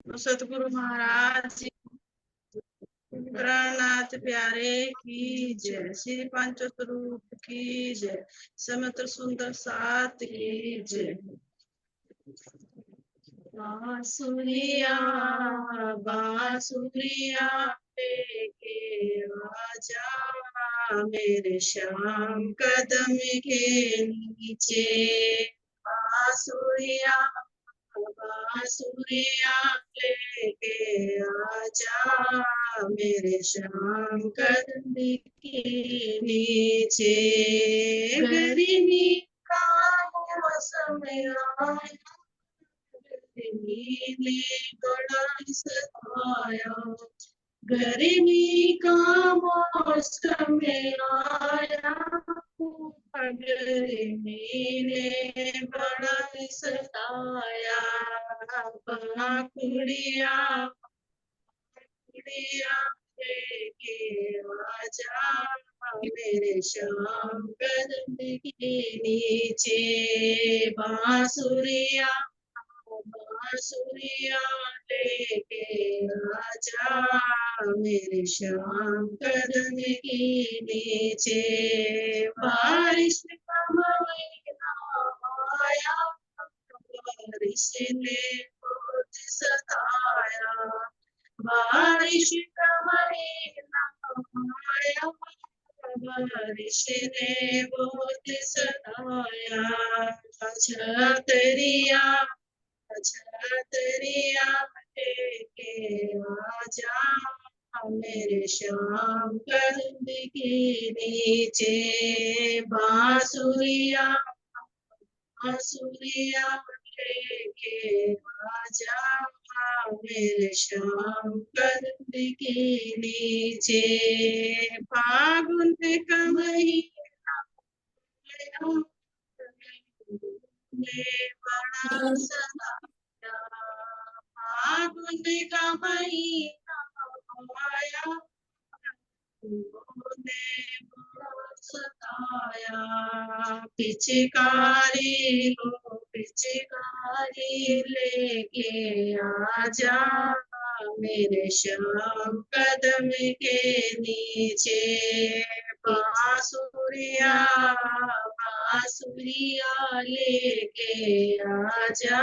सतगुरु महाराज जी नाथ प्यारे की जय, श्री पंच स्वरूप की जय, समत्र सुंदर सात की जय। बांसुरिया बांसुरिया लेके आजा मेरे श्याम कदम के नीचे। बांसुरिया बांसुरिया लेके आजा मेरे श्याम कदम के नीचे। गर्मी का मौसम आया, नीले बड़ा सताया, गर्मी का मौसम आया, गर्मी ने बड़ा सताया। कुड़िया कुड़िया लेके आजा मेरे श्याम कदम के नीचे। बांसुरिया बांसुरिया लेके आजा मेरे श्याम कदम के नीचे। बारिश का महीना आया, बारिश ने बहुत सताया, बारिश का महीना आया, बारिश ने बहुत सताया। छतरिया छतरिया लेके आजा मेरे श्याम कदम के नीचे। बांसुरिया बांसुरिया लेके आजा मेरे श्याम कदम के नीचे। फागुन का महीना बड़ा सताया, फागुन का महीना आया, ने बड़ा सताया। पिचकारी हो पिचकारी लेके आजा मेरे श्याम कदम के नीचे। बांसुरिया बांसुरिया लेके आजा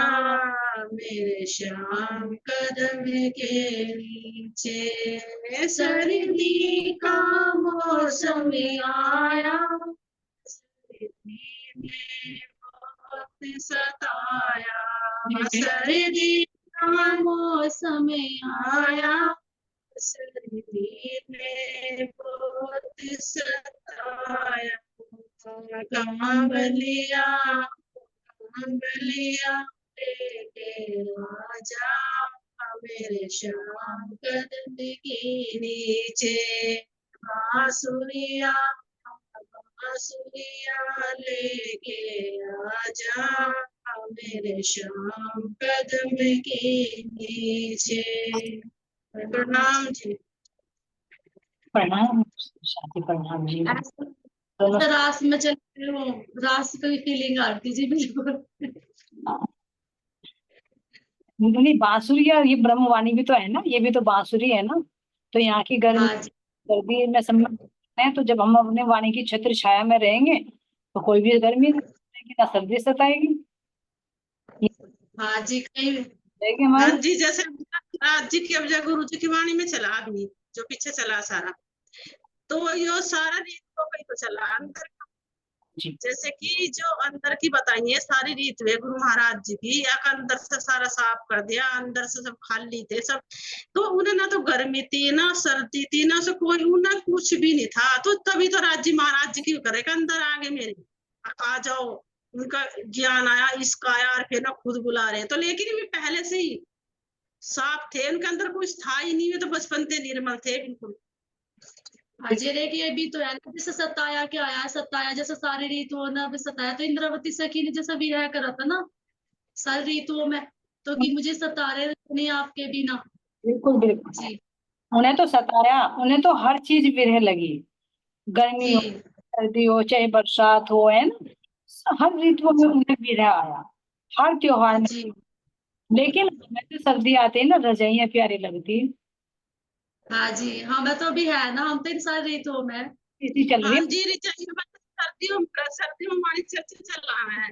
मेरे श्याम कदम के नीचे। सर्दी का मौसम आया, सर्दी ने बहुत सताया, सर्दी का मौसम आया, सर्दी ने बहुत सताया। कांवलिया कांवलिया लेके आजा मेरे श्याम कदम के नीचे। बांसुरिया बांसुरिया लेके आजा मेरे श्याम कदम के नीचे। प्रणाम जी। प्रणाम शादी, प्रणाम जी। रास में चलते हो, रास की फीलिंग आती जी बिल्कुल। नहीं, बांसुरी और ये ब्रह्मवाणी भी तो है ना, ये भी तो बांसुरी है ना। तो यहाँ की गर्मी सर्दी में समझ हैं, तो जब हम अपने वाणी की छत्र छाया में रहेंगे तो कोई भी गर्मी नहीं, ना सर्दी सताएगी। हाँ जी, कहीं हाँ जी, जैसे राज जी की अब गुरु जी की वाणी में चला अभी जो पीछे चला सारा, तो यो सारा रीत तो कहीं तो चला अंदर जी। जैसे कि जो अंदर की बताई है सारी रीत वे गुरु महाराज जी की, या अंदर से सारा साफ कर दिया, अंदर से सब खाली थे सब। तो उन्हें ना तो गर्मी थी ना सर्दी थी ना से कोई उन्हें कुछ भी नहीं था। तो तभी तो राज जी महाराज जी की करेगा अंदर आगे मेरे आ जाओ, उनका ज्ञान आया, इसका आया, और फिर ना खुद बुला रहे हैं। तो लेकिन भी पहले से ही साफ थे, उनके अंदर कुछ था ही नहीं, तो बचपन से निर्मल थे बिल्कुल। अजय देखिए अभी तो है जैसे सताया क्या आया, सताया जैसे सारी ऋतुओं ने सताया, तो इंद्रावती सखी ने जैसा विरह करा था ना सारी ऋतुओं में, तो कि मुझे सता रहे नहीं आपके बिना। बिल्कुल बिल्कुल जी। उन्हें तो सताया, उन्हें तो हर चीज विरह लगी, गर्मी हो सर्दी हो चाहे बरसात हो, है ना, हर ऋतुओं में उन्हें विरह आया, हर त्योहार में लेकिन हमें तो सर्दी आते ही ना रजाइयाँ प्यारी लगती है। हाँ जी, हमें तो भी है ना, हम तो इन सारी ऋतुओं में। इसी चल रही हाँ है। जी, रजाइयों में सर्दियों में हमारी चर्चा चल रहा है,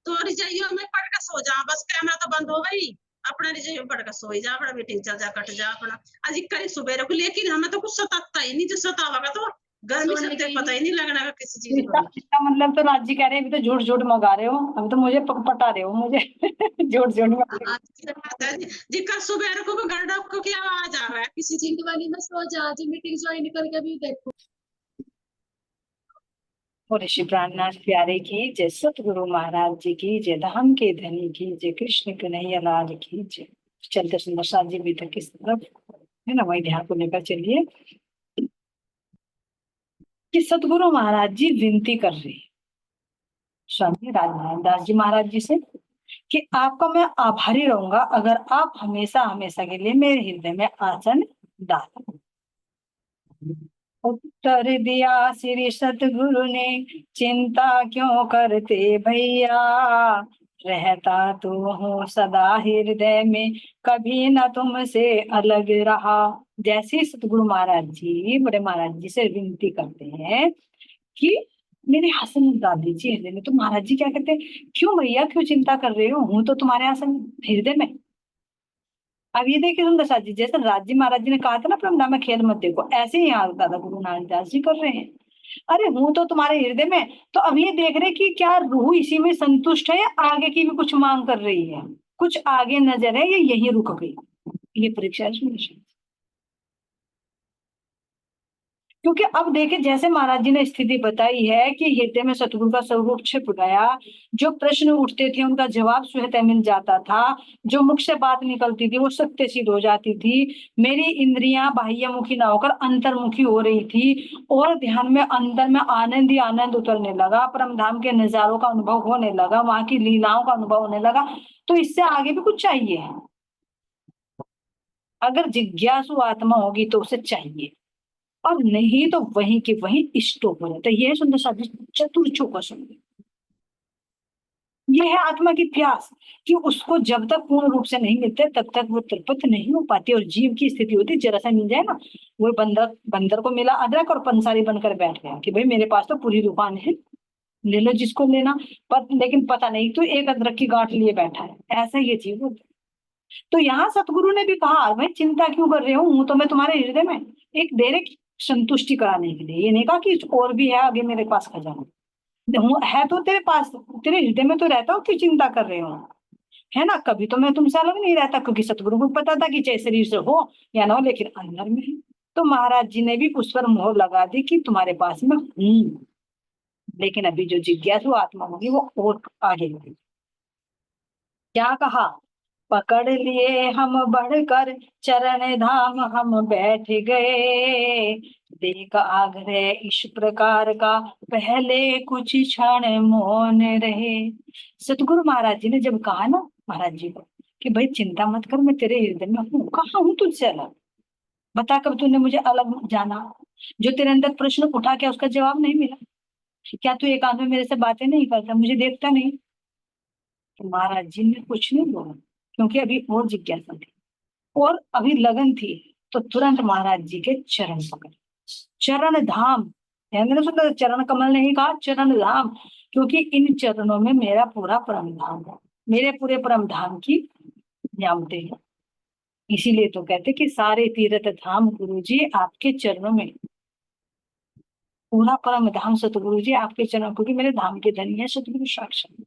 तो रजाइयों में पड़ के सो जा, बस कैमरा तो बंद हो गई, अपना रजाइयों में पड़ के सो जा, अपना मीटिंग चल जा, कट जा अपना। आज कल सुबह को, लेकिन हमें तो कुछ सताता ही नहीं, जो सतावा तो गर्मी से तो पता ही नहीं लगना का किसी तो चीज इसका को। इसका मतलब तो राज जी कह रहे हैं अभी तो झूठ झूठ मंगा रहे हो, अभी तो मुझे पटा रहे हो मुझे झूठ झूठ में। जिक्का सुबह को गंडा को क्या आवाज आ रहा है किसी चीज वाली में सो जा, आज मीटिंग ज्वाइन करके भी देखो। और ऋषि प्राणनाथ प्यारे की जय, सतगुरु महाराज जी की जय, धाम के धनी की जय, कृष्ण कन्हैया लाल की जय। चलते सुंदर साथ जी भी तक किस तरफ है ना, वही ध्यान को लेकर चलिए कि सतगुरु महाराज जी विनती कर रहे हैं स्वामी राजनारायण दास जी महाराज जी से कि आपका मैं आभारी रहूंगा अगर आप हमेशा हमेशा के लिए मेरे हृदय में आसन डाल। उत्तर दिया श्री सतगुरु ने, चिंता क्यों करते भैया, रहता तो हूँ सदा हृदय में, कभी न तुमसे अलग रहा। जैसे सतगुरु महाराज जी बड़े महाराज जी से विनती करते हैं कि मेरे आसन डाल दीजिए हृदय में, तो महाराज जी क्या कहते हैं, क्यों भैया क्यों चिंता कर रहे हो, हूं तो तुम्हारे आसन हृदय में। अब ये देखिए सुंदर साथ जी, जैसे राज जी महाराज जी ने कहा था ना प्रभु में खेल मत देखो, ऐसे ही यहाँ दादा गुरु नानक दास जी कर रहे हैं। अरे हूं तो तुम्हारे हृदय में, तो अब ये देख रहे कि क्या रूह इसी में संतुष्ट है या आगे की भी कुछ मांग कर रही है, कुछ आगे नजर है या यही रुक गई, ये परीक्षा है सुंदर साथ जी। क्योंकि अब देखे जैसे महाराज जी ने स्थिति बताई है कि हृदय में सतगुरु का स्वरूप छिप गया, जो प्रश्न उठते थे उनका जवाब स्वतः मिल जाता था, जो मुख से बात निकलती थी वो सत्य सिद्ध हो जाती थी, मेरी इंद्रियां बाह्यमुखी ना होकर अंतर्मुखी हो रही थी, और ध्यान में अंदर में आनंद ही आनंद उतरने लगा, परम धाम के नजारों का अनुभव होने लगा, वहां की लीलाओं का अनुभव होने लगा। तो इससे आगे भी कुछ चाहिए, अगर जिज्ञासु आत्मा होगी तो उसे चाहिए, और नहीं तो वहीं के वहीं स्टॉप हो जाता है। यह है सुंदर साथी चतुर्चो का सुंदर, यह है आत्मा की प्यास कि उसको जब तक पूर्ण रूप से नहीं मिलते तब तक वो तृप्त नहीं हो पाती, और जीव की स्थिति होती जरा सा मिल जाए ना, वो बंदर बंदर को मिला अदरक और पंसारी बनकर बैठ गया कि भाई मेरे पास तो पूरी दुकान है, ले लो जिसको लेना, लेकिन पता नहीं तो एक अदरक की गांठ लिए बैठा है, ऐसा ये जीव होता है। तो यहाँ सतगुरु ने भी कहा भाई चिंता क्यों कर रहे हो, हूं तो मैं तुम्हारे हृदय में, एक देर की संतुष्टि कराने के लिए, ये नहीं कहा कि और भी है आगे मेरे पास खजाना, है तो तेरे पास, तेरे हृदय में तो रहता हो, क्यों चिंता कर रहे हो, है ना, कभी तो मैं तुमसे अलग नहीं रहता, क्योंकि सतगुरु को पता था कि चाहे शरीर से हो या ना हो लेकिन अंदर में है। तो महाराज जी ने भी उस पर मोहर लगा दी कि तुम्हारे पास में हूं, लेकिन अभी जो जिज्ञासु आत्मा होगी वो और आगे होगी। क्या कहा, पकड़ लिए हम बढ़कर चरण धाम हम बैठ गए, देख आग्रह इस प्रकार का पहले कुछ क्षण मौन रहे। सतगुरु महाराज जी ने जब कहा ना महाराज जी को कि भाई चिंता मत कर, मैं तेरे हृदय में हूँ, कहाँ हूँ तुझसे अलग, बता कब तूने मुझे अलग जाना, जो तेरे अंदर प्रश्न उठा क्या उसका जवाब नहीं मिला, क्या तू एकांत में मेरे से बातें नहीं करता, मुझे देखता नहीं। तो महाराज जी ने कुछ नहीं बोला, क्योंकि अभी और जिज्ञासा थी और अभी लगन थी, तो तुरंत महाराज जी के चरण पकड़े, चरण धाम, ध्यान देना सुंदर, चरण कमल नहीं कहा, चरण धाम, क्योंकि इन चरणों में मेरा पूरा परम धाम है, मेरे पूरे परम धाम की नियामतें हैं। इसीलिए तो कहते कि सारे तीर्थ धाम गुरु जी आपके चरणों में, पूरा परम धाम सतगुरु जी आपके चरणों, क्योंकि मेरे धाम के धनी है सतगुरु साक्षात,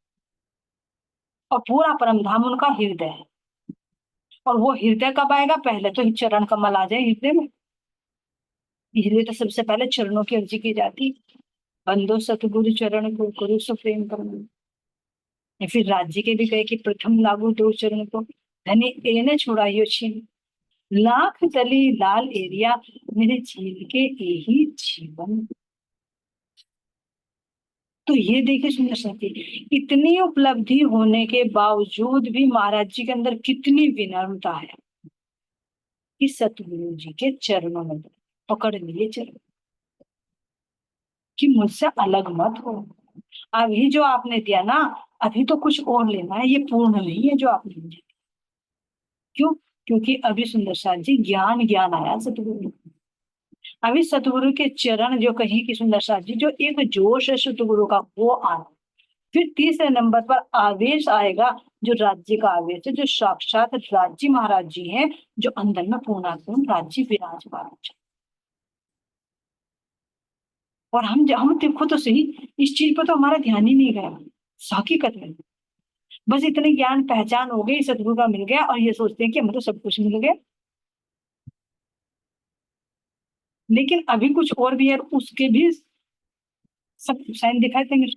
और पूरा परम धाम उनका हृदय है। और वो हृदय कब आएगा, पहले तो चरण कमल आ जाए हृदय में, इसलिए तो सबसे पहले चरणों की अर्जी की जाती, बंदो सतगुरु चरण को गुरु से प्रेम करना। या फिर राज्य के भी कहे कि प्रथम लागू दो चरण को, धनी एने छुड़ाइयो छीन, लाख तली लाल एरिया मेरे झील के यही जीवन। तो ये देखिए सुंदर साथी, इतनी उपलब्धि होने के बावजूद भी महाराज जी के अंदर कितनी विनम्रता है कि सतगुरु जी के चरणों में पकड़ लिए चरण, कि मुझसे अलग मत हो, अभी जो आपने दिया ना अभी तो कुछ और लेना है, ये पूर्ण नहीं है जो आपने दिया। क्यों? क्योंकि अभी सुंदर साथ जी ज्ञान ज्ञान आया सतगुरु, अभी सतगुरु के चरण जो कहीं की सुंदर साथ जी जो एक जोश है सतगुरु का वो आना। फिर तीसरे नंबर पर आवेश आएगा, जो राज्य का आवेश है, जो साक्षात राज्य महाराज जी हैं, जो अंदर में पूर्णात्म राज्य विराजमान है। और हम देखो तो सही, इस चीज पर तो हमारा ध्यान ही नहीं गया हकीकत में। बस इतने ज्ञान पहचान हो गई, सतगुरु का मिल गया और ये सोचते हैं कि हमें तो सब कुछ मिल गया। लेकिन अभी कुछ और भी है, उसके भी सब साइन दिखाई देंगे।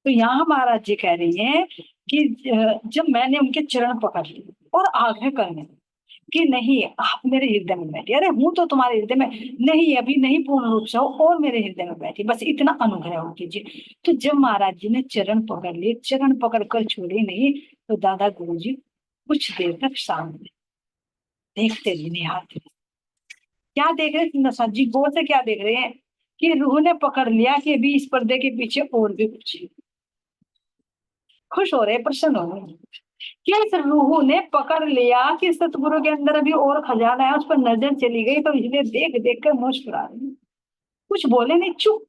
तो यहाँ महाराज जी कह रही हैं कि जब मैंने उनके चरण पकड़ लिए और आग्रह करने कि नहीं आप मेरे हृदय में बैठिए, अरे हूं तो तुम्हारे हृदय में, नहीं अभी नहीं पूर्ण रूप से हो और मेरे हृदय में बैठी, बस इतना अनुग्रह हो कीजिए। तो जब महाराज जी ने चरण पकड़ लिए, चरण पकड़ कर छोड़े नहीं, तो दादा गुरु जी कुछ देर तक सामने देखते रहे, निहारते रहे। क्या देख रहे थे नशा जी? गौर से क्या देख रहे हैं कि रूह ने पकड़ लिया कि अभी इस पर्दे के पीछे और भी कुछ है। खुश हो रहे, प्रसन्न हो रहे कि इस रूह ने पकड़ लिया कि सतगुरु के अंदर अभी और खजाना है, उस पर नजर चली गई, तो इसलिए देख देख कर मुस्कुरा रहे, कुछ बोले नहीं, चुप।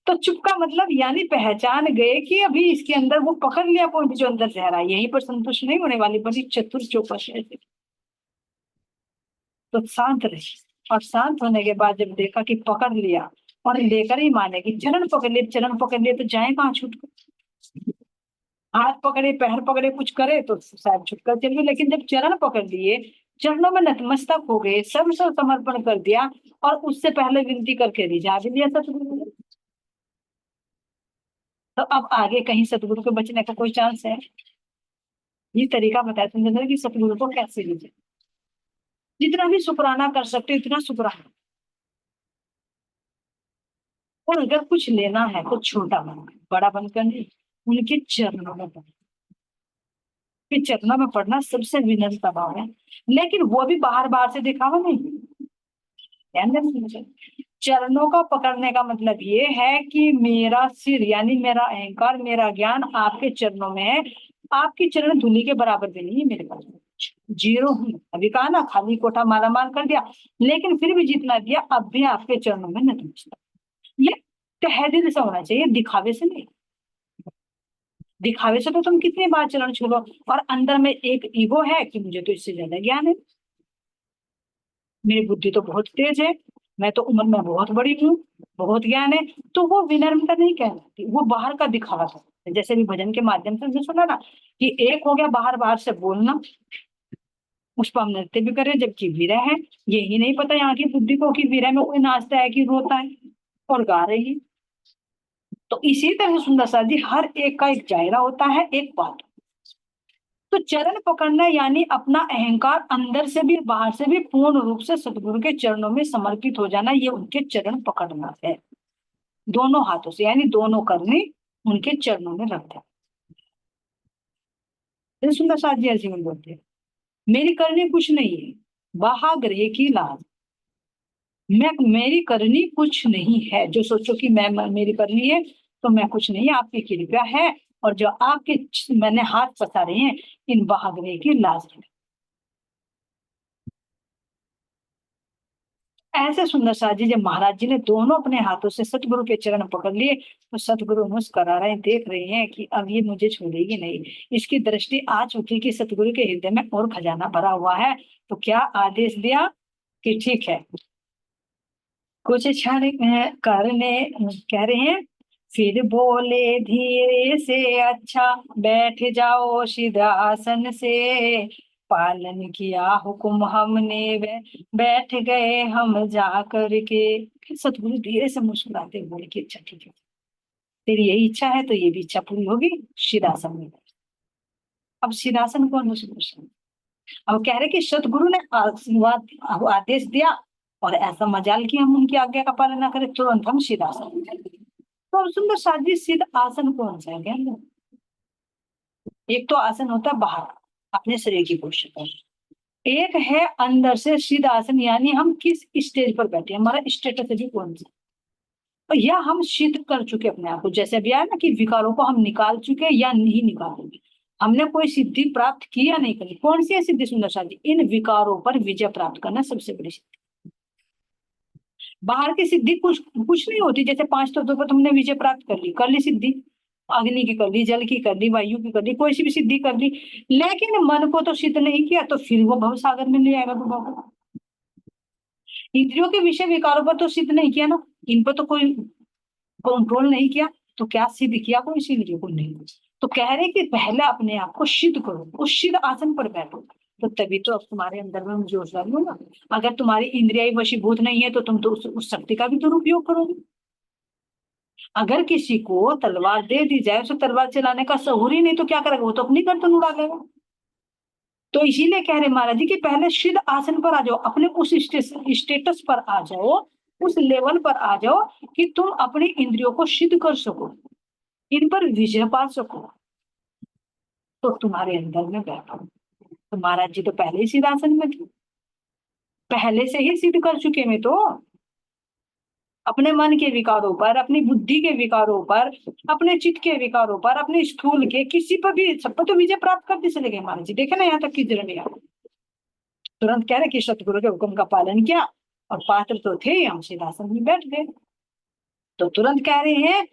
तो चुप का मतलब यानी पहचान गए कि अभी इसके अंदर वो पकड़ लिया पॉइंट जो अंदर रह रहा है, यहीं पर संतुष्ट नहीं होने वाली, बड़ी चतुर चौकस है। तो शांत रही, और शांत होने के बाद जब देखा कि पकड़ लिया और लेकर ही मानेगी, चरण पकड़ लिए, चरण पकड़ लिए तो जाए कहाँ छूट कर, हाथ पकड़े पैर पकड़े कुछ करे तो शायद छुटकर चल गए, लेकिन जब चरण पकड़ लिए, चरणों में नतमस्तक हो गए, सब समर्पण कर दिया और उससे पहले विनती करके रिझा भी दिया सतगुरु ने। तो अब आगे कहीं सतगुरु के बचने का कोई चांस है? ये तरीका बताया तुमने कि सतगुरु को कैसे रिझे। जितना भी शुक्राना कर सकते हो उतना शुक्राना, और अगर कुछ लेना है तो छोटा बन, बड़ा बनकर नहीं, उनके चरणों में पढ़ना। फिर चरणों में पढ़ना सबसे विनम्रता भाव है, लेकिन वो भी बाहर बाहर से दिखावा नहीं। ध्यान देना मुझे, चरणों का पकड़ने का मतलब ये है कि मेरा सिर यानी मेरा अहंकार, मेरा ज्ञान आपके चरणों में है। आपकी चरण धूलि के बराबर भी नहीं है मेरे पास, जीरो हूँ। अभी कहा ना, खाली कोठा माला माल कर दिया, लेकिन फिर भी जितना दिया अब भी आपके चरणों में नतमस्तक। ये तहे दिल से होना चाहिए, दिखावे से नहीं। दिखावे से तो तुम कितनी बार चरण छूलो, और अंदर में एक ईगो है कि मुझे तो इससे ज्यादा ज्ञान है, मेरी बुद्धि तो बहुत तेज है, मैं तो उम्र में बहुत बड़ी हूँ, बहुत ज्ञान है, तो वो विनम्रता नहीं कहलाती, वो बाहर का दिखावा था। जैसे भी भजन के माध्यम से सुना ना कि एक हो गया बाहर बाहर से बोलना, उस पर हम नृत्य भी करें जबकि विरह है, यही नहीं पता यहाँ की बुद्धि को कि विरह में कोई नाचता है कि रोता है और गा रही है। तो इसी तरह सुंदर सा जी हर एक का एक दायरा होता है, एक बात। तो चरण पकड़ना यानी अपना अहंकार अंदर से भी बाहर से भी पूर्ण रूप से सतगुरु के चरणों में समर्पित हो जाना, ये उनके चरण पकड़ना है। दोनों हाथों से यानी दोनों करने उनके चरणों में रख दे। सुंदर साथ जी ऐसे में बोलते हैं, मेरी करनी कुछ नहीं है, बाहाग्रह की लाज, मेरी करनी कुछ नहीं है। जो सोचो कि मैं मेरी करनी है तो मैं कुछ नहीं, आपकी कृपा है, और जो आपके मैंने हाथ पसारे हैं इन बाहाग्रह की लाज है। ऐसे सुंदर साथ जी जब महाराज जी ने दोनों अपने हाथों से सतगुरु के चरण पकड़ लिए, तो सतगुरु मुस्कुरा रहे, देख रहे हैं कि अब ये मुझे छोड़ेगी नहीं। इसकी दृष्टि आ चुकी कि सतगुरु के हृदय में और खजाना भरा हुआ है। तो क्या आदेश दिया कि ठीक है, कुछ क्षण करने कह रहे हैं, फिर बोले धीरे से, अच्छा बैठ जाओ सिद्धासन से, पालन किया हुक्म हमने बैठ गए हम जा करके। सतगुरु धीरे से मुस्कुराते बोले कि अच्छा ठीक है, तेरी यही इच्छा है तो ये भी इच्छा पूरी होगी, सिद्धासन में। अब सिद्धासन कौन है? अब कह रहे कि सतगुरु ने आदेश दिया और ऐसा मजाल कि हम उनकी आज्ञा का पालन न करें, तुरंत हम सिद्धासन। तो अब सुंदर साजी सिद्ध आसन कौन सा है? एक तो आसन होता है बाहर अपने शरीर की पोस्टर पर, एक है अंदर से सिद्ध आसन, यानी हम किस स्टेज पर बैठे, हमारा स्टेटस अभी कौन सा, और या हम सिद्ध कर चुके अपने आप को। जैसे अभी आया ना कि विकारों को हम निकाल चुके या नहीं निकालेंगे, हमने कोई सिद्धि प्राप्त की या नहीं करी। कौन सी है सिद्धि सुंदर सा जी? इन विकारों पर विजय प्राप्त करना सबसे बड़ी सिद्धि। बाहर की सिद्धि कुछ कुछ नहीं होती, जैसे 5 तत्वों पर तुमने विजय प्राप्त कर ली सिद्धि, अग्नि की कर ली, जल की कर ली, वायु की कर ली, कोई सी भी सिद्धि कर ली, लेकिन मन को तो सिद्ध नहीं किया, तो फिर वो भव सागर में ले आएगा तुम्हारा। इंद्रियों के विषय विकारों पर तो सिद्ध नहीं किया ना, इन पर तो कोई कंट्रोल नहीं किया, तो क्या सिद्ध किया? कोई सी इंद्रियों को नहीं। तो कह रहे कि पहले अपने आप को सिद्ध करो, उस सिद्ध आसन पर बैठो, तो तभी तो अब तुम्हारे अंदर में जोश डालो ना। अगर तुम्हारी इंद्रियां वशीभूत नहीं है तो तुम तो उस शक्ति का भी दुरुपयोग करोगे। अगर किसी को तलवार दे दी जाए, उसे तलवार चलाने का सहूर ही नहीं, तो क्या करेगा? वो तो अपनी गर्दन उड़ा लेगा। तो इसीलिए कह रहे महाराज जी कि पहले सिद्ध आसन पर आ जाओ, अपने उस स्टेटस पर आ जाओ, उस लेवल पर आ जाओ कि तुम अपनी इंद्रियों को सिद्ध कर सको, इन पर विजय पा सको, तो तुम्हारे अंदर में बैठो। तो महाराज जी तो पहले ही सिद्ध आसन में थे, पहले से ही सिद्ध कर चुके मैं तो। अपने मन के विकारों पर, अपनी बुद्धि के विकारों पर, अपने चित्त के विकारों पर, अपने स्थूल के, किसी पर भी, सब पर तो विजय प्राप्त करते चले गए महाराज जी। देखे ना यहाँ तक की जरूरत नहीं। तुरंत कह रहे कि सतगुरु के हुक्म का पालन किया, और पात्र तो थे, हम सिद्धासन में बैठ गए। तो तुरंत कह रहे हैं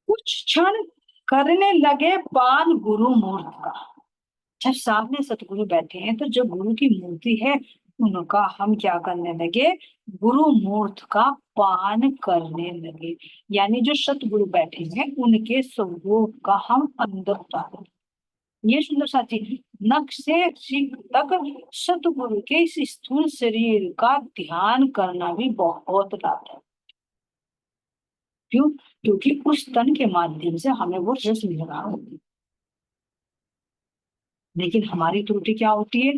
कुछ क्षण करने लगे पान गुरु मूर्त का। जब सामने सतगुरु बैठे हैं तो जो गुरु की मूर्ति है उनका हम क्या करने लगे? गुरु मूर्त का पान करने लगे। यानी जो सतगुरु बैठे हैं उनके स्वरूप का हम अंदर उतारे। ये सुंदर साथी, नख से सिर तक सतगुरु के इस स्थूल शरीर का ध्यान करना भी बहुत लाभ है। क्यों? क्योंकि उस तन के माध्यम से हमें वो रस मिल रहा होती है। लेकिन हमारी त्रुटि क्या होती है?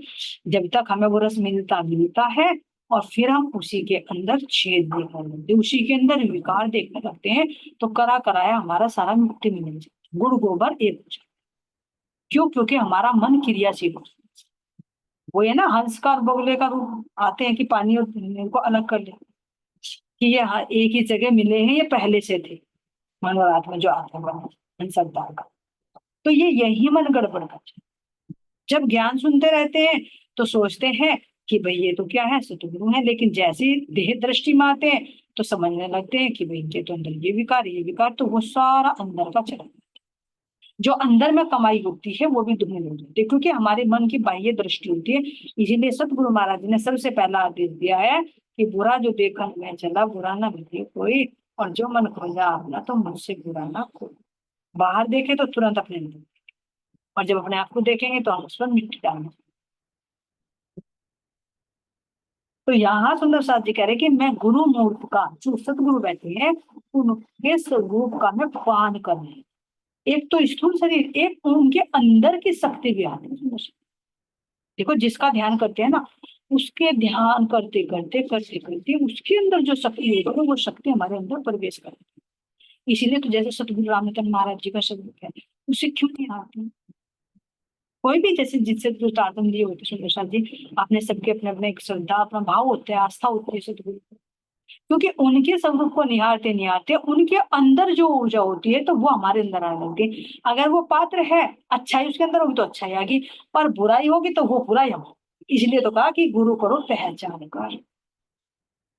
जब तक हमें वो रस मिलता है और फिर हम उसी के अंदर छेद देखने लगते, उसी के अंदर विकार देखने लगते हैं, तो करा कराया हमारा सारा मिट्टी में मिल जाए, गुड़ गोबर एक हो जाए। क्यों? क्योंकि हमारा मन क्रियाशील हो। वो है ना हंस का और बगुले का रूप आते हैं कि पानी और जमीन को अलग कर ले, कि ये एक ही जगह मिले हैं, ये पहले से थे। मन और आत्मा जो आत्मा बना हंस अवतार का, तो ये यही मन गड़बड़ का। जब ज्ञान सुनते रहते हैं तो सोचते हैं कि भाई ये तो क्या है, सतगुरु है, लेकिन जैसे देह दृष्टि में आते हैं तो समझने लगते हैं कि भाई इनके तो अंदर ये विकार, तो वो सारा अंदर का चला, जो अंदर में कमाई होती है वो भी दुगनी हो जाती है, क्योंकि हमारे मन की बाह्य दृष्टि होती है। इसीलिए सतगुरु महाराज जी ने सबसे पहला आदेश दिया है कि बुरा जो देखा मैं चला, बुरा ना लगे कोई, और जो मन खोजा अपना तो मुझसे बुरा ना कोई। बाहर देखे तो तुरंत अपने अंदर, और जब अपने आप को देखेंगे तो हम उस पर मिट्टी डालेंगे। तो यहाँ सुंदर साथ जी कह रहे कि मैं गुरु मूर्त का, जो सतगुरु बैठे हैं उनके स्वरूप का मैं पान करने, एक तो स्थूल शरीर, एक उनके अंदर की शक्ति भी आती है। देखो जिसका ध्यान करते हैं ना, उसके ध्यान करते करते करते करते उसके अंदर जो शक्ति होती है वो शक्ति हमारे अंदर प्रवेश करती है। इसीलिए तो जैसे सतगुरु रामचंद्र महाराज जी का शब्द है, उसे क्यों नहीं आते? कोई भी जैसे जिससे जो तारतम दिए होते सुंदर साथ जी, आपने सबके अपने अपने एक श्रद्धा, अपना भाव होता है, आस्था होती है सतगुरु, क्योंकि उनके स्वरूप को निहारते निहारते उनके अंदर जो ऊर्जा होती है तो वो हमारे अंदर आने लगती। अगर वो पात्र है, अच्छाई उसके अंदर होगी तो अच्छाई आएगी, और बुराई होगी तो वो बुराई होगी। इसलिए तो कहा कि गुरु करो पहचान कर।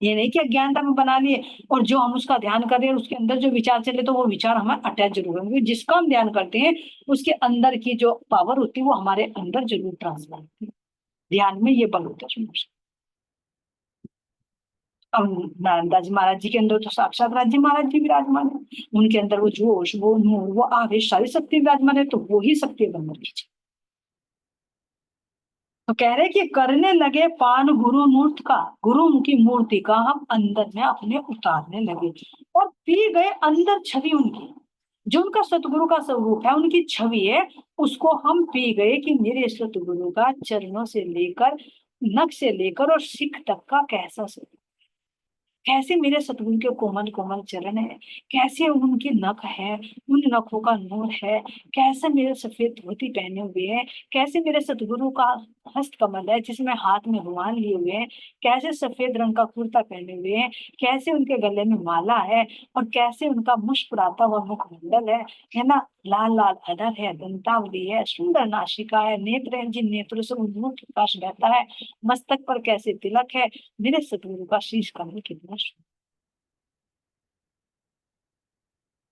ये नहीं कि अज्ञानता में बना लिए और जो हम उसका ध्यान कर रहे हैं उसके अंदर जो विचार चले तो वो विचार हमें अटैच जरूर होंगे। जिसका हम ध्यान करते हैं उसके अंदर की जो पावर होती है वो हमारे अंदर जरूर ट्रांसफर होती है। ध्यान में ये बल होता है। अब नारायण जी महाराज जी के अंदर तो साक्षात राज्य महाराज जी विराजमान है, उनके अंदर वो जोश, वो नूर, वो आवेश, सारी शक्ति विराजमान है, तो वो ही शक्ति बंधन कीजिए। तो कह रहे कि करने लगे पान गुरु मूर्त का, गुरु की मूर्ति का हम अंदर में अपने उतारने लगे, और पी गए अंदर छवि उनकी, जो उनका सतगुरु का स्वरूप है, उनकी छवि है, उसको हम पी गए कि मेरे सतगुरु का चरणों से लेकर, नख से लेकर और सिख तक का कैसा स्वरूप, कैसे मेरे सतगुरु के कोमल कोमल चरण है, कैसे उनके नख है, उन नखों का नूर है, कैसे मेरे सफेद धोती पहने हुए हैं, कैसे मेरे सतगुरु का हस्त कमल है जिसमें हाथ में रुमाल लिए हुए हैं, कैसे सफेद रंग का कुर्ता पहने हुए हैं, कैसे उनके गले में माला है, और कैसे उनका मुस्कुराता हुआ मुखमंडल है ना। लाल लाल अधर है, दंतावली है, सुंदर नासिका है, नेत्र है जिन नेत्रों से उन्मुख प्रकाश बहता है, मस्तक पर कैसे तिलक है, मेरे सतगुरु का शीश कमल कितना सुंदर।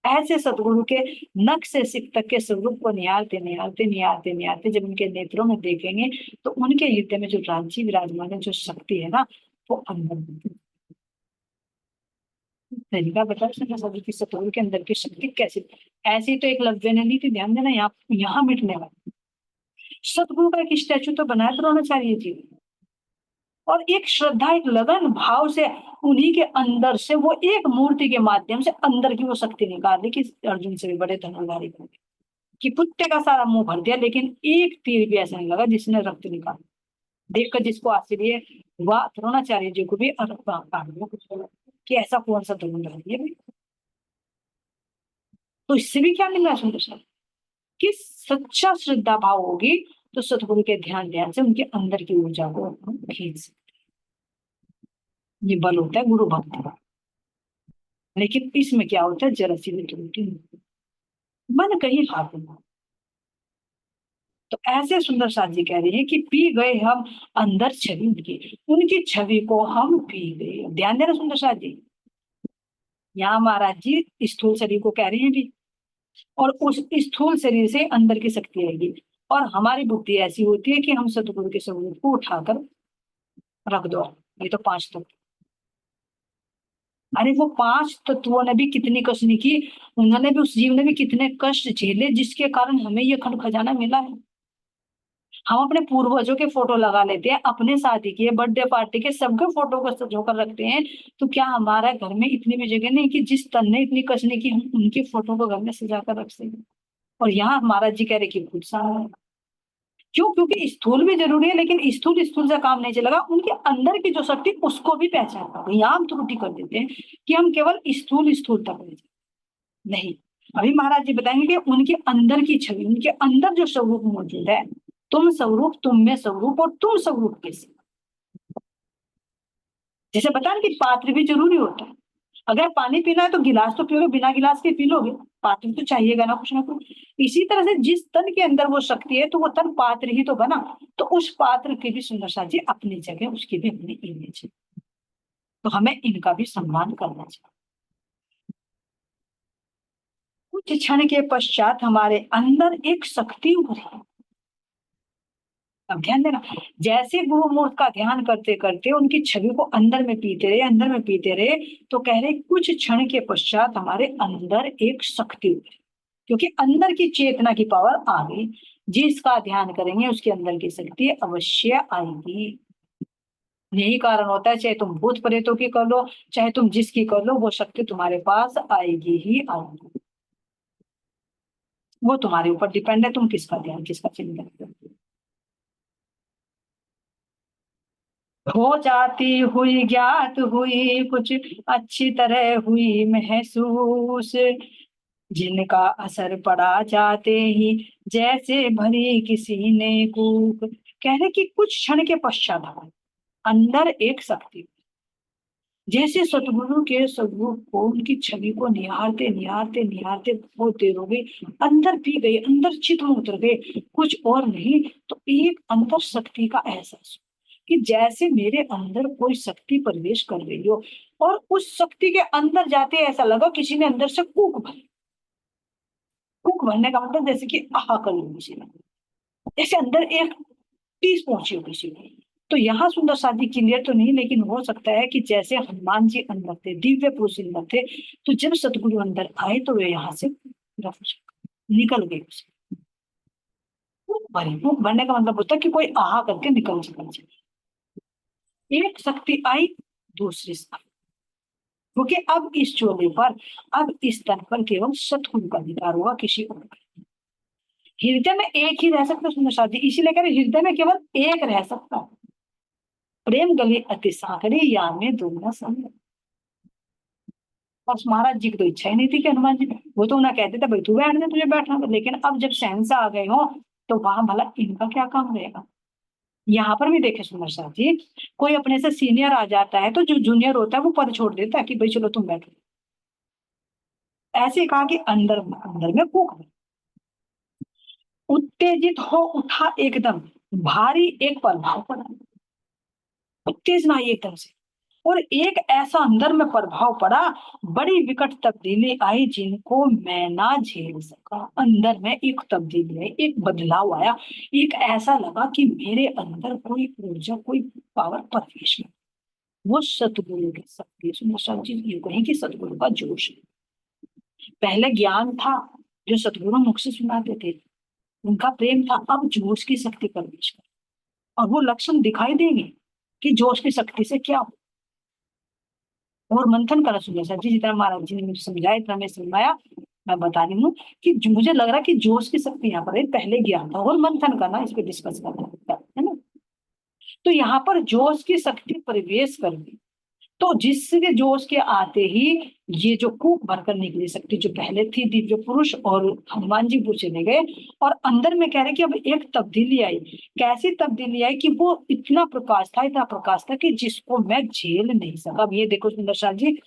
ऐसे सतगुरु के नख से सिख तक के स्वरूप को निहारते निहारते निहारते निहारते जब उनके नेत्रों में देखेंगे तो उनके हृदय में जो रांची विराजमान है, जो शक्ति है ना, वो अंदर तरीका बता सभी की सतगुरु के अंदर की शक्ति कैसे। ऐसी तो एक लफ्ज ने ली थी, ध्यान देना, यहाँ मिटने वाली। सतगुरु का एक स्टैचू तो बनाया द्रोणाचार्य जी, और एक श्रद्धा, एक लगन भाव से उन्हीं के अंदर से वो एक मूर्ति के माध्यम से अंदर की वो शक्ति निकाल दी कि अर्जुन से भी बड़े धनुर्धारी बन गए, कि कुत्ते का सारा मुंह भर दिया लेकिन एक तीर भी ऐसा नहीं लगा जिसने रक्त निकाला। देखकर जिसको आश्चर्य हुआ, द्रोणाचार्य जी को भी कि ऐसा कौन सा धनुर्धारी है। तो इससे भी क्या मिल रहा है सुंदर सा, कि सच्चा श्रद्धा भाव होगी तो सतगुरु के ध्यान से उनके अंदर की ऊर्जा को खींच सकते। ये बल होता है गुरु भक्ति का। लेकिन इसमें क्या होता है, जरा सी भी त्रुटि मन कहीं हाथ में। तो ऐसे सुंदर साथ जी कह रही है कि पी गए हम अंदर छवि उनकी छवि को हम पी गए। ध्यान देना सुंदर साथ जी, यहाँ महाराज जी स्थूल शरीर को कह रहे हैं भी, और उस स्थूल शरीर से अंदर की शक्ति आएगी। और हमारी बुद्धि ऐसी होती है कि हम सतगुरु के स्वरूप को उठाकर रख दो, ये तो 5 तत्व। अरे वो 5 तत्वों ने भी कितनी कसनी की, उन्होंने भी, उस जीव ने भी कितने कष्ट झेले जिसके कारण हमें ये खंड खजाना मिला है। हम अपने पूर्वजों के फोटो लगा लेते हैं, अपने शादी के, बर्थडे पार्टी के, सबके फोटो को सजोकर रखते हैं। तो क्या हमारा घर में इतनी भी जगह नहीं कि जिस तन ने इतनी कसनी की हम उनके फोटो को घर में सजा कर रख सकें। और यहाँ महाराज जी कह रहे कि खुद सामने क्यों, क्योंकि स्थूल भी जरूरी है, लेकिन स्थूल से काम नहीं चलेगा, उनके अंदर की जो शक्ति उसको भी पहचान। यहाँ हम त्रुटि कर देते हैं कि हम केवल स्थूल तक नहीं। अभी महाराज जी बताएंगे कि उनके अंदर की छवि, उनके अंदर जो स्वरूप मौजूद है, तुम स्वरूप, तुम में स्वरूप, और तुम स्वरूप कैसे। जैसे बता कि पात्र भी जरूरी होता है। अगर पानी पीना है तो गिलास तो पियोगे, बिना गिलास के पी लोगे, पात्र तो चाहिएगा ना कुछ ना कुछ। इसी तरह से जिस तन के अंदर वो शक्ति है तो वो तन पात्र ही तो बना। तो उस पात्र की भी सुंदर सा जी अपनी जगह, उसकी भी अपनी इमेज है। तो हमें इनका भी सम्मान करना चाहिए। कुछ क्षण के पश्चात हमारे अंदर एक शक्ति उभरी। अब ध्यान देना, जैसे गुरु मूर्त का ध्यान करते करते उनकी छवि को अंदर में पीते रहे, अंदर में पीते रहे, तो कह रहे कुछ क्षण के पश्चात हमारे अंदर एक शक्ति उभरी, क्योंकि अंदर की चेतना की पावर आ गई। जिसका ध्यान करेंगे उसके अंदर की शक्ति अवश्य आएगी। यही कारण होता है, चाहे तुम भूत प्रेतों की कर लो, चाहे तुम जिसकी कर लो, वो शक्ति तुम्हारे पास आएगी ही आएगी। वो तुम्हारे ऊपर डिपेंड है, तुम किसका ध्यान, किसका चिंतन करते हो। जाती हुई ज्ञात हुई कुछ अच्छी तरह हुई महसूस, जिनका असर पड़ा जाते ही जैसे भरी किसी ने कूक। कह रहे कि कुछ क्षण के पश्चात अंदर एक शक्ति, जैसे सतगुरु के स्वरूप को, उनकी छवि को निहारते निहारते निहारते बहुत देर हो गई, अंदर पी गई, अंदर चित में उतर गए, कुछ और नहीं तो एक अंदर शक्ति का एहसास कि जैसे मेरे अंदर कोई शक्ति प्रवेश कर रही हो। और उस शक्ति के अंदर जाते ऐसा लगा किसी ने अंदर से कूक भरी। कूक भरने का मतलब जैसे कि आहा कर लो किसी ने, जैसे अंदर एक टीस पहुंची हो किसी को। तो यहाँ सुंदर शादी क्लियर तो नहीं, लेकिन हो सकता है कि जैसे हनुमान जी अंदर थे, दिव्य पुरुष अंदर थे, तो जब सतगुरु अंदर आए तो वे यहाँ से निकल गए। भूख भरने का मतलब होता है कि कोई आहा करके निकल जाए। एक शक्ति आई, दूसरी शक्ति, क्योंकि अब इस चोले पर, अब इस तन पर केवल सतगुरु का अधिकार होगा, किसी और हृदय में एक ही रह सकता है सुंदर शादी। इसीलिए कह रहे हृदय में केवल एक रह सकता है। प्रेम गली अति साकरी या में दोनों संग। और महाराज जी की तो इच्छा ही नहीं थी कि हनुमान जी, वो तो उन्हें कहते थे भाई तू बैठ जा, तुझे बैठना था। लेकिन अब जब सहनसा आ गए हो तो वहां भला इनका क्या काम रहेगा। यहाँ पर भी देखे सुंदर साथ जी, कोई अपने से सीनियर आ जाता है तो जो जूनियर होता है वो पद छोड़ देता है कि भाई चलो तुम बैठो। ऐसे कहा कि अंदर अंदर में कूक उत्तेजित हो उठा एकदम, भारी एक प्रभाव पड़ा, उत्तेजना आई एकदम से, और एक ऐसा अंदर में प्रभाव पड़ा, बड़ी विकट तब्दीली आई जिनको मैं ना झेल सका। अंदर में एक तब्दीली आई, एक बदलाव आया, एक ऐसा लगा कि मेरे अंदर कोई ऊर्जा, कोई पावर प्रवेश में, वो सतगुरु की शक्ति। सुंदर जी ये कहें कि सतगुरु का जोश है। पहले ज्ञान था जो सतगुरु मुख से सुनाते थे, उनका प्रेम था, अब जोश की शक्ति प्रवेश कर, और वो लक्षण दिखाई देंगे कि जोश की शक्ति से क्या हो। और मंथन करा सुनिए सर जी, जितना महाराज जी ने मुझे समझाया इतना मैं समझाया, मैं बता रही हूँ कि मुझे लग रहा है कि जोश की शक्ति यहाँ पर है। पहले ज्ञान था और मंथन करना, इस पे डिस्कस करना है ना। तो यहाँ पर जोश की शक्ति प्रवेश कर गई, तो जिसके जोश के आते ही ये जो कूप भरकर निकली शक्ति जो पहले थी दिव्य पुरुष और हनुमान जी वो चले गए, और अंदर में कह रहे कि अब एक तब्दीली आई। कैसी तब्दीली आई कि वो इतना प्रकाश था, इतना प्रकाश था कि जिसको मैं झेल नहीं सका। अब ये देखो सुंदर शाह जी,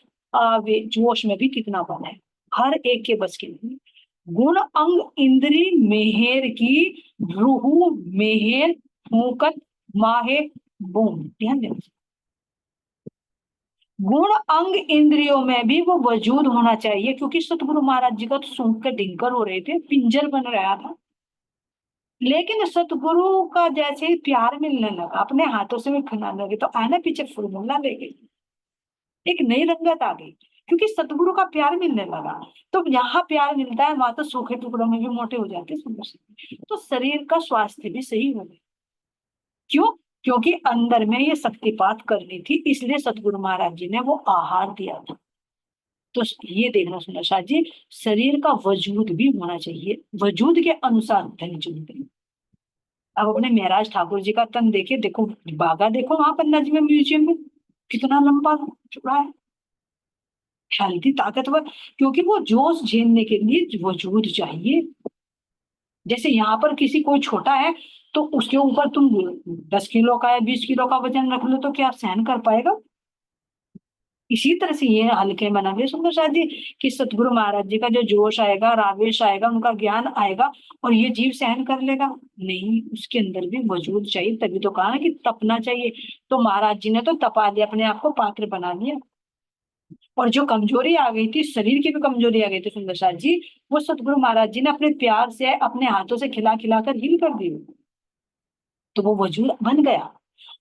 जोश में भी कितना बल है, हर एक के बस की नहीं। गुण अंग इंद्री मेहर की, रूहु मेहर फूकत माहे बूम। ध्यान देना, गुण अंग इंद्रियों में भी वो वजूद होना चाहिए, क्योंकि सतगुरु महाराज जी का तो सूंघ के डिंकर हो रहे थे, पिंजर बन रहा था। लेकिन सतगुरु का जैसे ही प्यार मिलने लगा, अपने हाथों से भी खिलाने लगे, तो आने पीछे फुलमुला ले गई, एक नई रंगत आ गई, क्योंकि सतगुरु का प्यार मिलने लगा। तो यहाँ प्यार मिलता है, वहां तो सूखे टुकड़ों में भी मोटे हो जाते सुंदर से, तो शरीर का स्वास्थ्य भी सही हो गया। क्यों? क्योंकि अंदर में ये शक्तिपात करनी थी, इसलिए सतगुरु महाराज जी ने वो आहार दिया था। तो ये देखना सुंदर शाह जी, शरीर का वजूद भी होना चाहिए, वजूद के अनुसार धन चुनते। अब अपने महराज ठाकुर जी का तन देखिए, देखो बागा देखो वहां पन्ना जी में म्यूजियम में, कितना लंबा चौड़ा है, हेल्थी ताकतवर, क्योंकि वो जोश झेलने के लिए वजूद चाहिए। जैसे यहाँ पर किसी कोई छोटा है तो उसके ऊपर तुम 10 किलो का या 20 किलो का वजन रख लो तो क्या सहन कर पाएगा? इसी तरह से ये हल्के मना ले सुंदर शाह जी कि सतगुरु महाराज जी का जो जोश आएगा, रावेश आएगा, उनका ज्ञान आएगा, और ये जीव सहन कर लेगा? नहीं, उसके अंदर भी वजूद चाहिए। तभी तो कहा है कि तपना चाहिए। तो महाराज जी ने तो तपा दिया, अपने आप को पात्र बना दिया, और जो कमजोरी आ गई थी, शरीर की भी कमजोरी आ गई थी सुंदर शाह जी, वो सतगुरु महाराज जी ने अपने प्यार से, अपने हाथों से खिला खिला कर हील कर दी, तो वो वजूद बन गया।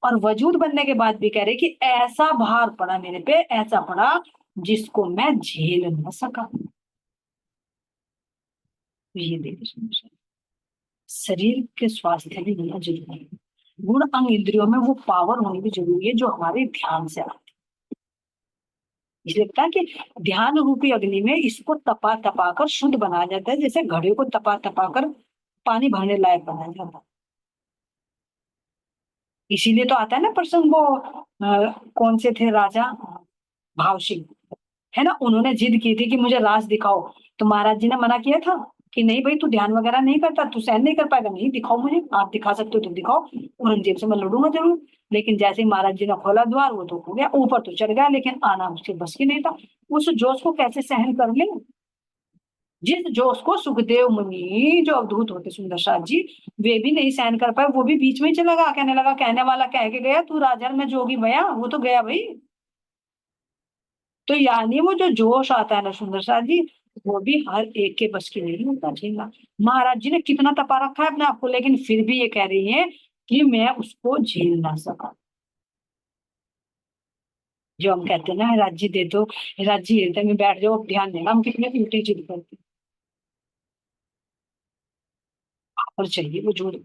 और वजूद बनने के बाद भी कह रहे कि ऐसा भार पड़ा मेरे पे, ऐसा पड़ा जिसको मैं झेल न सका। तो ये देखिए, शरीर के स्वास्थ्य भी होना जरूरी है, गुण अंग इंद्रियों में वो पावर होनी भी जरूरी है जो हमारे ध्यान से आती है। इसलिए लगता है कि ध्यान रूपी अग्नि में इसको तपा तपा कर शुद्ध बनाया जाता है, जैसे घड़े को तपा तपा कर पानी भरने लायक बनाया जाता है। इसीलिए तो आता है ना प्रसंग, वो कौन से थे राजा, भाव सिंह है ना, उन्होंने जिद की थी कि मुझे रास दिखाओ, तो महाराज जी ने मना किया था कि नहीं भाई, तू ध्यान वगैरह नहीं करता, तू सहन नहीं कर पाएगा, नहीं दिखाओ मुझे, आप दिखा सकते हो तो दिखाओ, औरंगजेब से मैं लड़ूंगा जरूर। लेकिन जैसे ही महाराज जी ने खोला द्वार, वो तो हो गया, ऊपर तो चढ़ गया, लेकिन आना उसके बस की नहीं था। उस जोश को कैसे सहन कर ले, जिस जोश को सुखदेव मुनि जो अवधूत होते सुंदर शाह जी, वे भी नहीं सहन कर पाए, वो भी बीच में ही चला गया, कहने लगा, कहने वाला कह के गया तू राजन में जोगी भया, वो तो गया भाई। तो यानी वो जो जोश आता है ना सुंदर शाह जी, वो भी हर एक के बस की नहीं होता झेलना। महाराज जी ने कितना तपा रखा है अपने आप को, लेकिन फिर भी ये कह रही है कि मैं उसको झेल ना सका। जो हम कहते हैं ना, राज्य दे दो, राज्य हृदय में बैठ जाओ, ध्यान देना, हम कितने उल्टी जिद करते हैं, और चाहिए वो जोड़,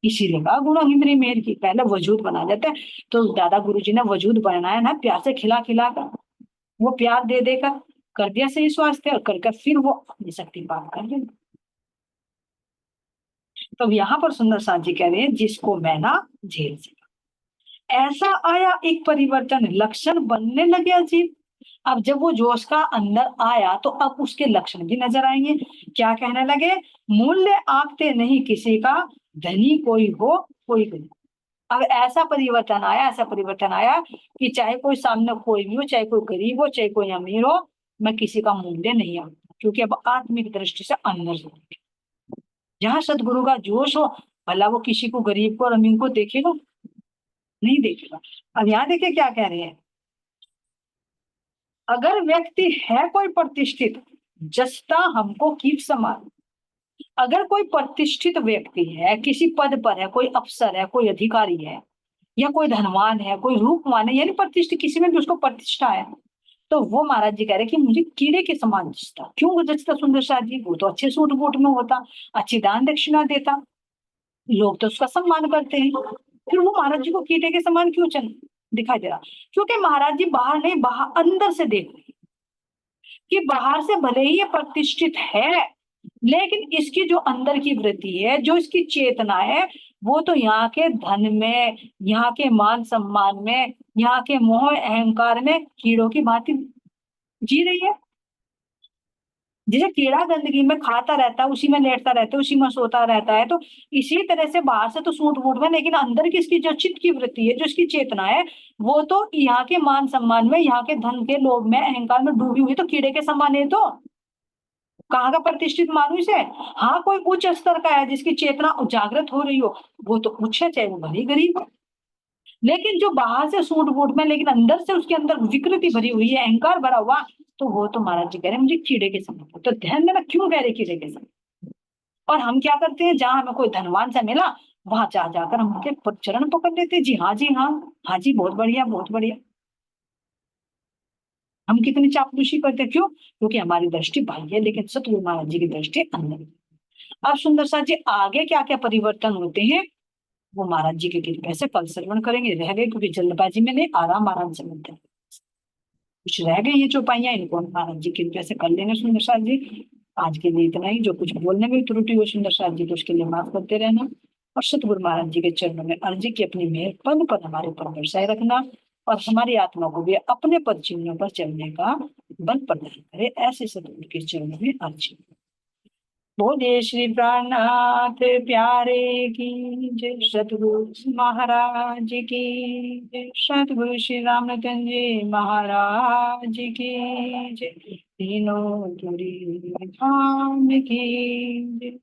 इसीलिए कहा गुण इंद्रिय मेहर की, पहले वजूद बना जाता है। तो दादा गुरु जी ने वजूद बनाया ना प्यार से खिला खिला कर, वो प्यार दे देकर कर दिया सही स्वास्थ्य, और करके फिर वो अपनी शक्ति पार कर दिया। तो यहाँ पर सुंदर साथ जी कह रहे हैं जिसको मैं ना झेल सका, ऐसा आया एक परिवर्तन, लक्षण बनने लगे अजीब। अब जब वो जोश का अंदर आया तो अब उसके लक्षण भी नजर आएंगे। क्या कहने लगे, मूल्य आंकते नहीं किसी का, धनी कोई हो कोई भी नहीं। अब ऐसा परिवर्तन आया, ऐसा परिवर्तन आया कि चाहे कोई सामने कोई भी हो, चाहे कोई गरीब हो, चाहे कोई अमीर हो, मैं किसी का मूल्य नहीं आता, क्योंकि अब आत्मिक दृष्टि से अंदर से जहाँ सदगुरु का जोश हो, भला वो किसी को, गरीब को और अमीर को देखेगा? नहीं देखेगा। अब यहाँ देखिए क्या कह रहे हैं, अगर व्यक्ति है कोई प्रतिष्ठित, जसता हमको कीप समान। अगर कोई प्रतिष्ठित व्यक्ति है, किसी पद पर है, कोई अफसर है, कोई अधिकारी है, या कोई धनवान है, कोई रूपवान है, यानी प्रतिष्ठित, किसी में भी उसको प्रतिष्ठा है, तो वो महाराज जी कह रहे कि मुझे कीड़े के समान जचता। क्यों जचता सुंदर शाह जी? वो तो अच्छे सूट बूट में होता, अच्छी दान दक्षिणा देता, लोग तो उसका सम्मान करते हैं, फिर वो महाराज जी को कीड़े के समान क्यों चल दिखाई दे रहा? क्योंकि महाराज जी बाहर नहीं, बाहर अंदर से देख रहे कि बाहर से भले ही ये प्रतिष्ठित है, लेकिन इसकी जो अंदर की वृत्ति है, जो इसकी चेतना है, वो तो यहाँ के धन में, यहाँ के मान सम्मान में, यहाँ के मोह अहंकार में कीड़ों की भांति जी रही है। जैसे कीड़ा गंदगी में खाता रहता है, उसी में लेटता रहता है, उसी में सोता रहता है, तो इसी तरह से बाहर से तो सूट बूट में, लेकिन अंदर की इसकी जो चित्त की वृत्ति है, जो इसकी चेतना है, वो तो यहाँ के मान सम्मान में, यहाँ के धन के लोभ में, अहंकार में डूबी हुई, तो कीड़े के समान है। तो कहाँ का प्रतिष्ठित मानुष है? हाँ, कोई उच्च स्तर का है जिसकी चेतना जागृत हो रही हो, वो तो उच्च है, चाहे वो भली गरीब हो। लेकिन जो बाहर से सूट बूट में, लेकिन अंदर से उसके अंदर विकृति भरी हुई है, अहंकार भरा हुआ, तो वो तो महाराज जी कह रहे हैं मुझे कीड़े के समान। तो ध्यान देना क्यों कह रहे कीड़े के समान। और हम क्या करते हैं, जहां हमें कोई धनवान सा मिला, वहां जा जाकर हम उनके चरण पकड़ लेते हैं, जी हाँ जी हाँ, हाँ जी बहुत बढ़िया बहुत बढ़िया। हम कितनी चापलूसी करते हैं, क्यों? क्योंकि हमारी दृष्टि बाह्य है, लेकिन सतगुरु महाराज जी की दृष्टि अंदर है। अब सुंदर सा जी आगे क्या क्या परिवर्तन होते हैं, वो महाराज जी के कृपा से कल श्रवण करेंगे। रह गए क्योंकि जल्दबाजी में नहीं, आराम आराम से मिलते हैं। कुछ रह गई ये चौपाइयां, इनको महाराज जी की कृपा से कर लेंगे सुंदर साथ जी। आज के लिए इतना ही। जो कुछ बोलने में त्रुटि हो सुंदर साथ जी, तो उसके लिए माफ करते रहना। और सतगुरु महाराज जी के चरणों में अर्जी की अपनी मेहर पद पद हमारे ऊपर बरसाए रखना, और हमारी आत्मा को भी अपने पद चिन्हों पर चलने का बल प्रदान करे, ऐसे सतगुरु के चरणों में अर्जी। बोले श्री प्राणनाथ प्यारे की जय, सतगुरु महाराज की जय, सतगुरु श्री रामरतन जी महाराज की जय, तीनों तुरी धाम की जय।